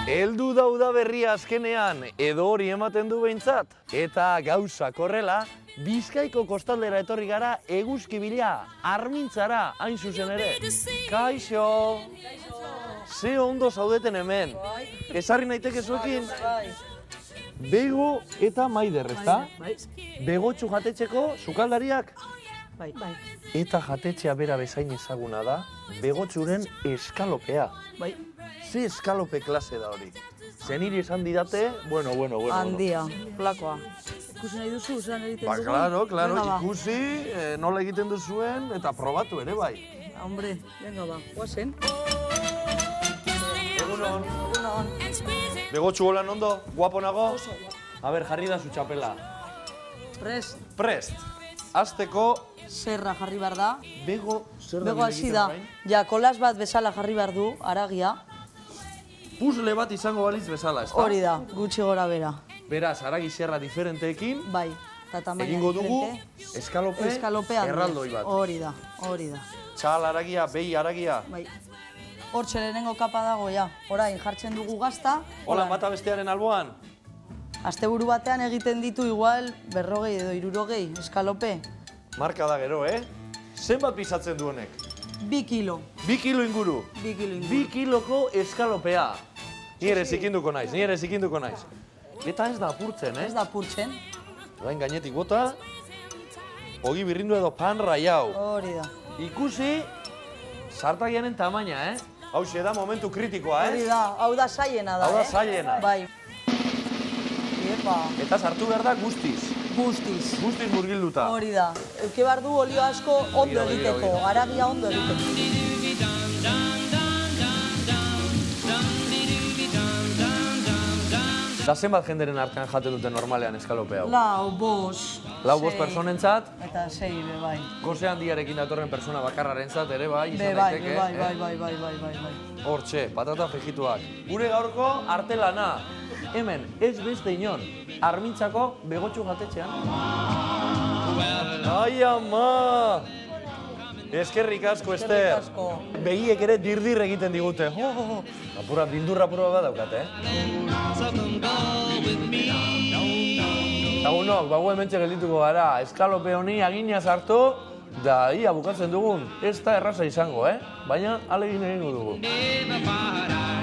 Heldu dauda berria azkenean, edo hori ematen du behintzat. Eta gauzak horrela, Bizkaiko kostaldera etorri gara eguzki bila, Armintzara, hain zuzen ere. Kaixo! Ze ondo zaudeten hemen. Ezarri naiteke zuekin? Bego eta Maider, ezta? Begotxu jatetxeko sukaldariak? Bai. Eta jatetxea bera bezain ezaguna da, begotxuren eskalopea. Bai. Ze eskalope klase da hori? Zeniri esan didate, bueno. Handia, plakoa. Ikusi nahi duzu, zelan egiten dugu? Claro, ikusi, nola egiten duzuen, eta probatu ere bai. Hombre, venga ba, guazen. Egunon. Begotxu holan ondo, guapo nago? A ber, jarri da zu txapela. Prest. Prest. Azteko, Zerra jarri behar da. bego zer da Bego hasi da. Ja, kolas bat bezala jarri behar du, aragia. Puzzle bat izango balitz bezala, ezta? Hori da, gutxi gora bera. Beraz, aragi zerra diferenteekin, Bai, eta tamaina egingo dugu diferente. eskalope erraldoi bat. Hori da. Txal aragia, behi aragia. Bai. Hortxe lehenengo kapa dago, ja. Orain, jartzen dugu gazta. Hola, bata bestearen alboan. Asteburu batean egiten ditu igual 40 edo 60 eskalope. Marka da gero, Zenbat pisatzen du honek? 2 kilo. 2 kilo inguru. 2 kilo inguru. 2 kiloko eskalopea. Ni ere zikinduko naiz. Eta ez da apurtzen, Ez da apurtzen. Orain gainetik bota, ogi birrindu edo pan raiau. Hori da. Ikusi, sartagianen tamaina, Hauxe da momentu kritikoa, Hori da, hau da zailena da, Hau da zailena. Bai. Epa, Eta sartu behar da guztiz. guztiz. Guztiz murgilduta. Hori da. Euke behar du olio asko ondo Begira. egiteko, aragia ondo egiteko. Da zenbat jenderen artean jaten dute normalean eskalope hau? Lau, bost. Lau bost sei, personentzat, Eta 6, bai. gose handiarekin datorren persona bakarrarentzat ere bai, izan Bai, daiteke. bai. Hortxe, patata frigituak. Gure gaurko artelana. Hemen, ez beste inon, Armintzako begotxu jatetxean. Ai, ama! Eskerrik asko, Ester. Eskerrik asko. Begiek ere dirdir egiten digute. Apura, bildurra apura bat daukate, Lagunok, bago hementxe geldituko gara, eskalope honi agina sartu, da ia bukatzen dugun, ez da erraza izango, baina alegin egingo dugu.